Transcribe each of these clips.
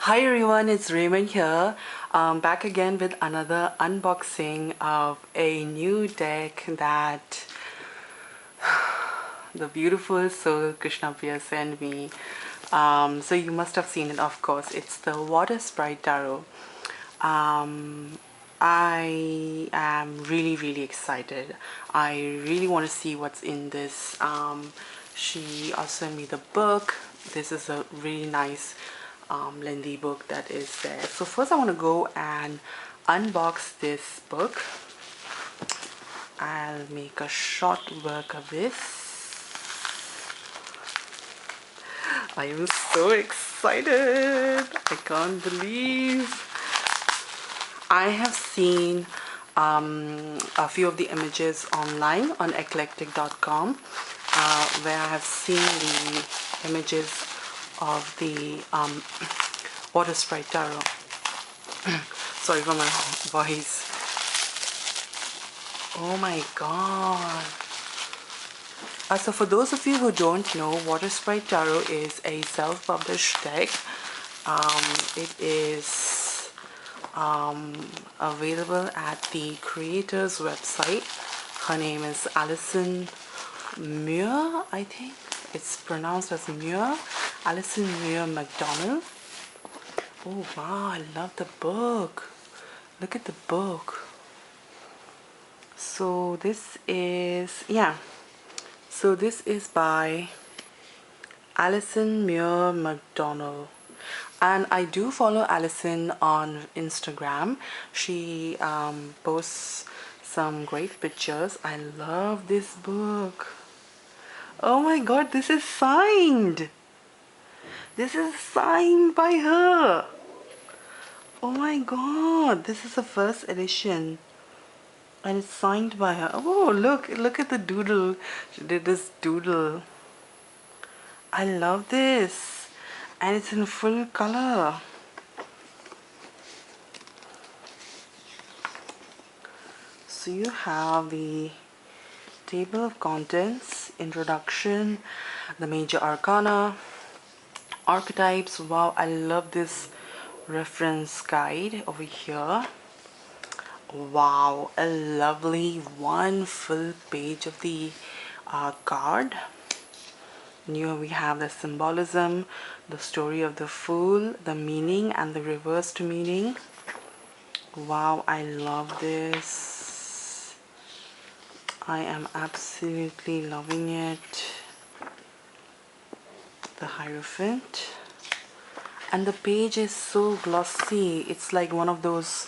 Hi everyone, it's Raymond here. Back again with another unboxing of a new deck that the beautiful soul Krishnapriya sent me. So you must have seen it, of course. It's the Watersprite Tarot. I am really excited. I really want to see what's in this. She also sent me the book. This is a really nice lengthy book that is there. So first I want to go and unbox this book. I'll make a short work of this. I am so excited. I can't believe. I have seen a few of the images online on eclectic.com where I have seen the images of the Watersprite Tarot. Sorry for my voice. Oh my god. So for those of you who don't know, Watersprite Tarot is a self-published deck. It is available at the creator's website. Her name is Alison Muir, I think. It's pronounced as Muir. Alison Muir McDonald. Oh wow, I love the book. Look at the book. So this is, so this is by Alison Muir McDonald. And I do follow Alison on Instagram. She posts some great pictures. I love this book. Oh my god, this is signed. This is signed by her. Oh my god, this is the first edition. And it's signed by her. Oh, look at the doodle. She did this doodle. I love this. And it's in full color. So you have the table of contents, introduction, the major arcana, archetypes. Wow, I love this reference guide over here. Wow, a lovely one full page of the card. And here we have the symbolism, the story of the fool, the meaning and the reversed meaning. Wow, I love this. I am absolutely loving it. The Hierophant. And the page is so glossy. It's like one of those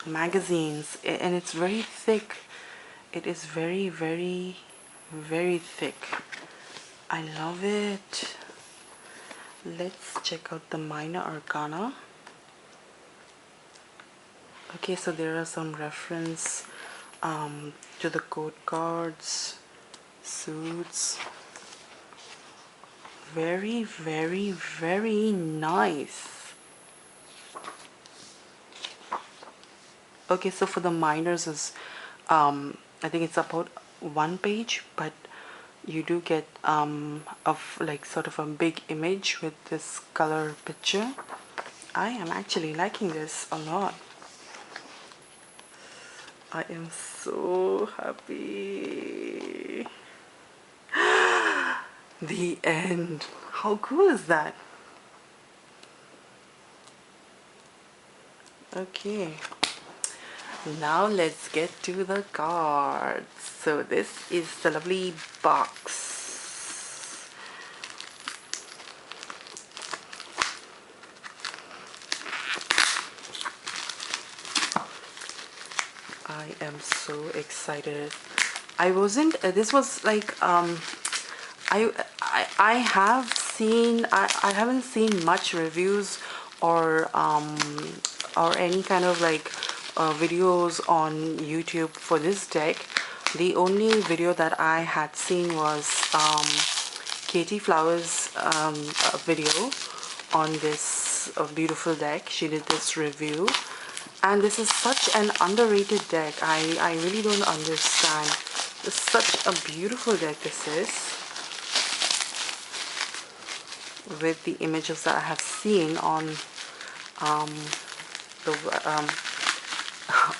magazines, and it's very thick. It is very thick. I love it. Let's check out the minor arcana. Okay, so there are some reference to the code cards, suits. Very nice. Okay, so for the minors is I think it's about one page, but you do get of like sort of a big image with this color picture. I am actually liking this a lot. I am so happy. The end. How cool is that? Okay. Now let's get to the cards. So this is the lovely box. I am so excited. I wasn't, this was like, I haven't seen much reviews or any kind of like videos on YouTube for this deck. The only video that I had seen was Katie Flowers' video on this beautiful deck. She did this review, and this is such an underrated deck. I really don't understand. It's such a beautiful deck this is. with the images that I have seen on the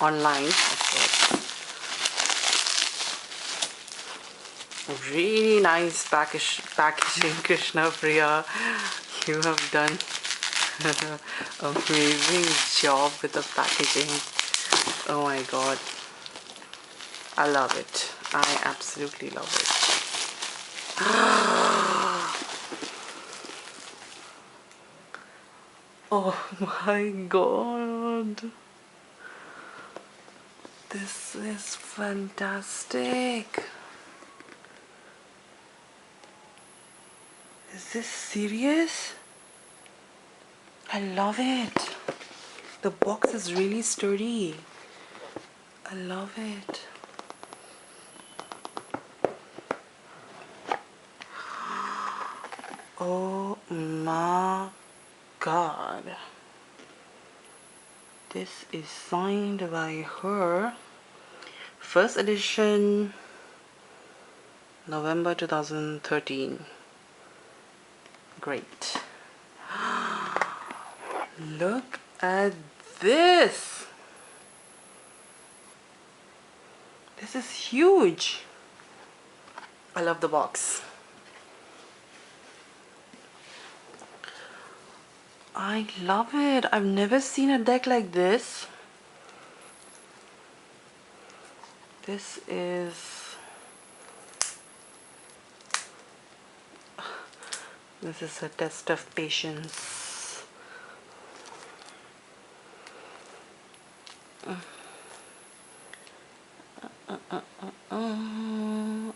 online, of course. Really nice packaging, Krishnapriya. You have done amazing job with the packaging. Oh my god, I love it. I absolutely love it. Oh my god, this is fantastic. Is this serious? I love it. The box is really sturdy. I love it. Oh my god. This is signed by her. First edition, November 2013. Great. Look at this. This is huge. I love the box. I love it. I've never seen a deck like this. This is a test of patience.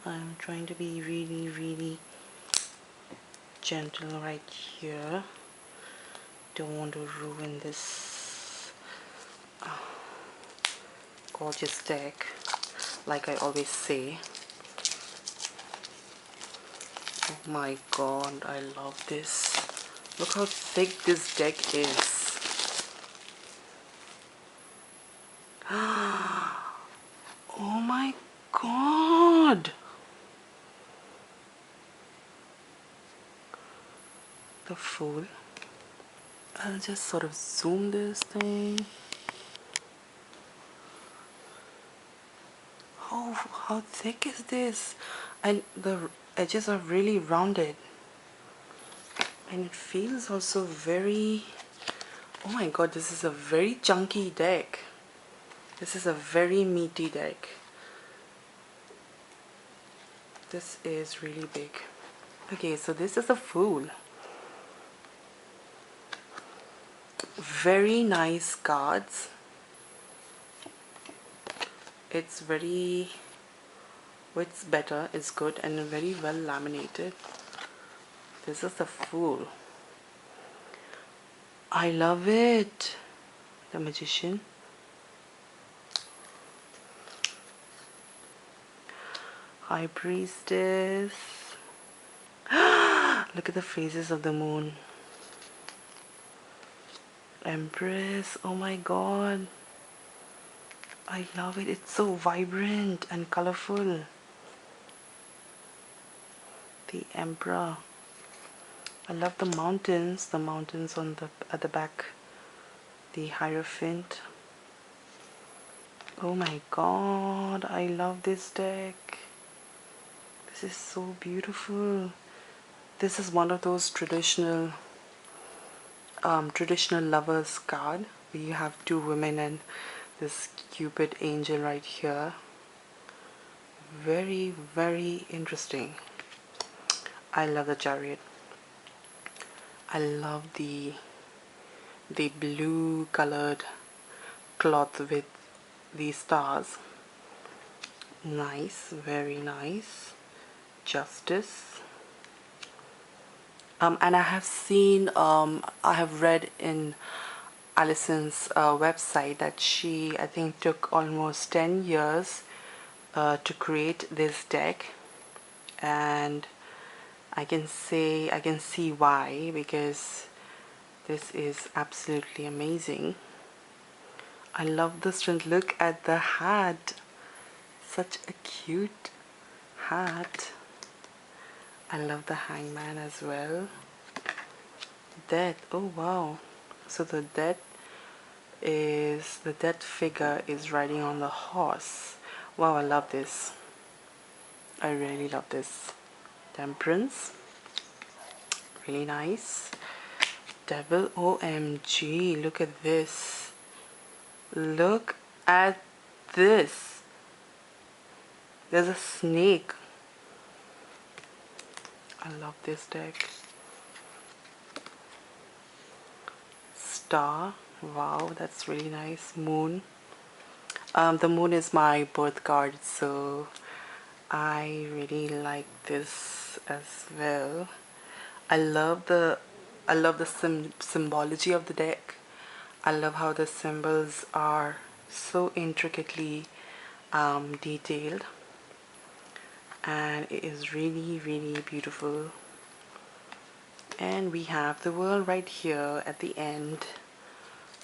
I'm trying to be really gentle right here. Don't want to ruin this gorgeous deck, like I always say. Oh my god, I love this. Look how thick this deck is. Oh my god. The Fool. I'll just sort of zoom this thing. Oh, how thick is this? And the edges are really rounded. And it feels also very... Oh my god, this is a very chunky deck. This is a very meaty deck. This is really big. Okay, so this is a Fool. Very nice cards. It's very... It's better, it's good, and very well laminated. This is the Fool. I love it. The Magician. High Priestess. Look at the phases of the moon. Empress. Oh my god. I love it. It's so vibrant and colorful. The Emperor. I love the mountains. The mountains on the at the back. The Hierophant. Oh my god. I love this deck. This is so beautiful. This is one of those traditional lovers card where you have two women and this Cupid angel right here. Very interesting. I love the Chariot. I love the blue colored cloth with the stars. Nice, very nice. Justice. And I have seen, I have read in Alison's website that she, I think, took almost 10 years to create this deck, and I can see why, because this is absolutely amazing. I love the strength. Look at the hat. Such a cute hat. I love the hangman as well. death. Oh wow. So the death figure is riding on the horse. Wow, I love this. I really love this. Temperance, really nice. Devil, OMG, look at this. Look at this. There's a snake. I love this deck. Star, wow, that's really nice. Moon. The moon is my birth card, so I really like this as well. I love the symbology of the deck. I love how the symbols are so intricately detailed, and it is really, really beautiful. And we have the world right here at the end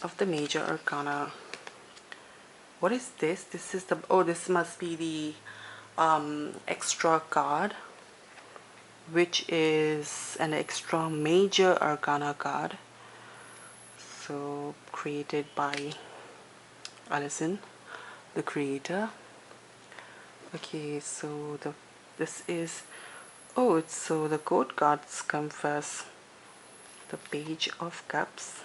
of the major arcana. What is this? This is the, oh, this must be the extra card, which is an extra major arcana card. So created by Alison, the creator. Okay, so this is, oh, it's, so the court cards come first. The Page of Cups.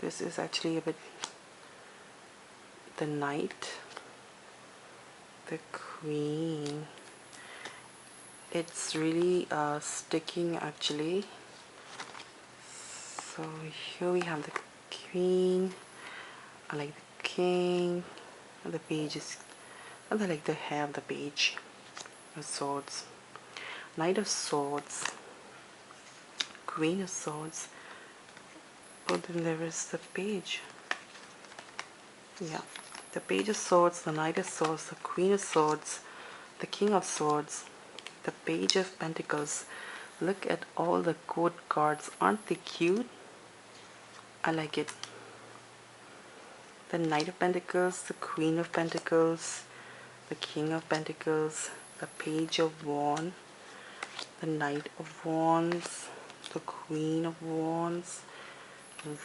This is actually a bit, the Knight, the Queen. It's really sticking actually. So here we have the Queen. I like the King. And the Page is, and I like the hair of the Page of Swords. Knight of Swords. Queen of Swords. Oh, then there is the Page. Yeah, the Page of Swords, the Knight of Swords, the Queen of Swords, the King of Swords, the Page of Pentacles. Look at all the court cards. Aren't they cute? I like it. The Knight of Pentacles, the Queen of Pentacles, the King of Pentacles, the Page of Wands, the Knight of Wands, the Queen of Wands.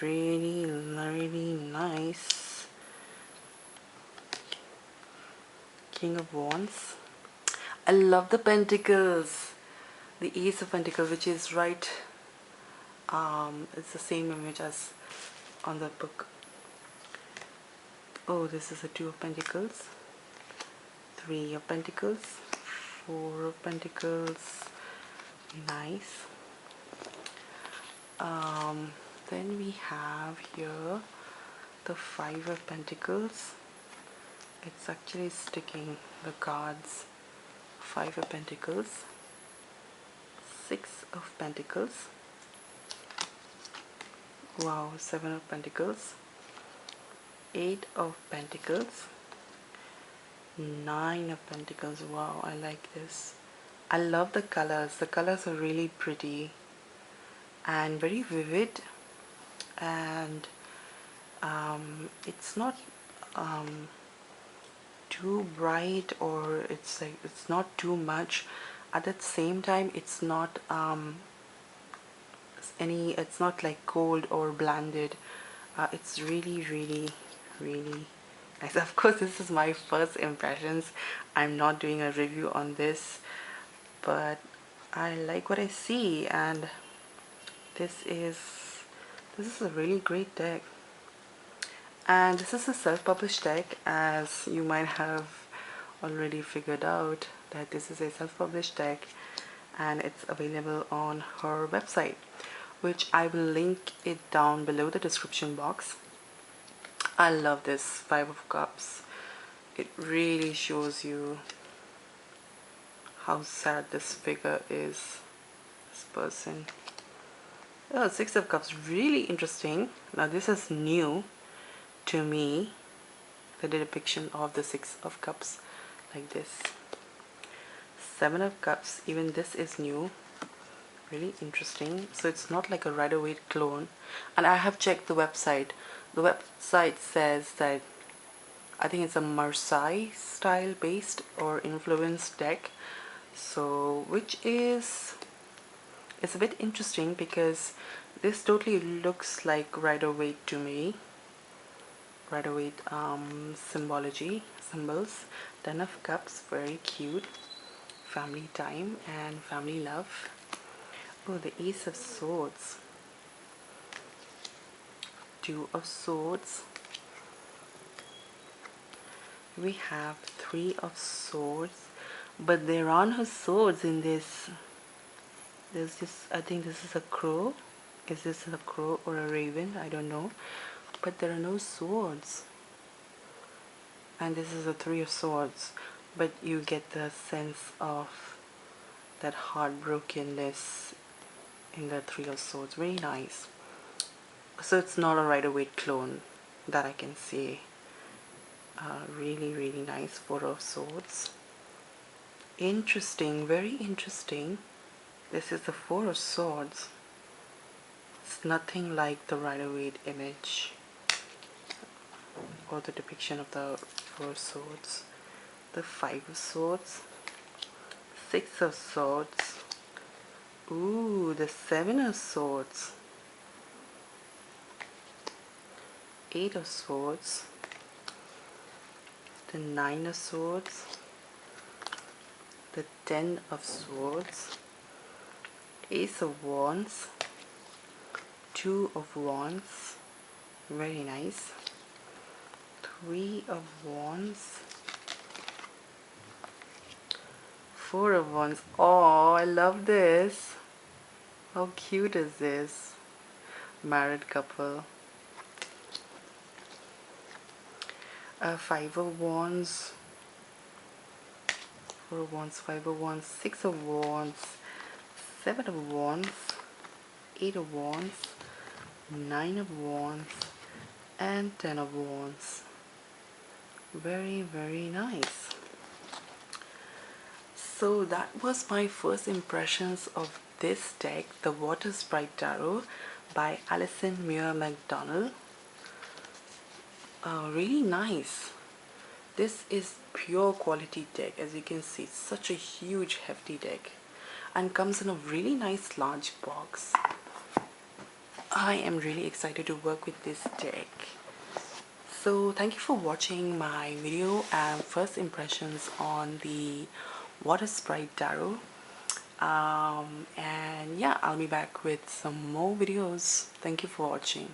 Really, really nice. King of Wands. I love the Pentacles. The Ace of Pentacles, which is right, it's the same image as on the book. Oh, this is a Two of Pentacles, Three of Pentacles, Four of Pentacles. Nice. Then we have here the Five of Pentacles. It's actually sticking the cards. Five of Pentacles, Six of Pentacles, wow, Seven of Pentacles, Eight of Pentacles, Nine of Pentacles. Wow, I like this. I love the colors. The colors are really pretty and very vivid, and it's not too bright, or it's like, it's not too much. At the same time, it's not it's not like cold or blanded. It's really, really, really nice. Of course, this is my first impressions. I'm not doing a review on this, but I like what I see, and this is a really great deck. And this is a self-published deck, as you might have already figured out that this is a self-published deck, and it's available on her website, which I will link it down below the description box. I love this Five of Cups. It really shows you how sad this figure is, this person. Oh, Six of Cups, really interesting. Now this is new to me, the depiction of the Six of Cups like this. Seven of Cups, even this is new, really interesting. So it's not like a Rider-Waite clone, and I have checked the website. The website says that I think it's a Marseille style based or influenced deck, so which is It's a bit interesting because this totally looks like Rider-Waite to me. Rider-Waite symbols. 10 of Cups, very cute. Family time and family love. Oh, the Ace of Swords. 2 of Swords. We have 3 of Swords, but there are no swords in this. There's just, I think this is a crow. Is this a crow or a raven? I don't know. But there are no swords. And this is a 3 of Swords. But you get the sense of that heartbrokenness in the 3 of Swords. Very nice. So it's not a Rider-Waite clone that I can see. Really, really nice. 4 of Swords. Interesting, very interesting. This is the 4 of Swords. It's nothing like the Rider-Waite image or the depiction of the 4 of Swords. The 5 of Swords. 6 of Swords. Ooh, the 7 of Swords. 8 of Swords. The 9 of Swords. The 10 of Swords. Ace of Wands. 2 of Wands. Very nice. 3 of Wands. 4 of Wands. Oh, I love this. How cute is this? Married couple. 5 of Wands. 4 of Wands, 5 of Wands, 6 of Wands, 7 of Wands, 8 of Wands, 9 of Wands, and 10 of Wands. Very, very nice. So that was my first impressions of this deck, the Watersprite Tarot by Alison Muir McDonald. Really nice. This is pure quality deck. As you can see, it's such a huge hefty deck and comes in a really nice large box. I am really excited to work with this deck. So thank you for watching my video and first impressions on the Watersprite Tarot. And yeah, I'll be back with some more videos. Thank you for watching.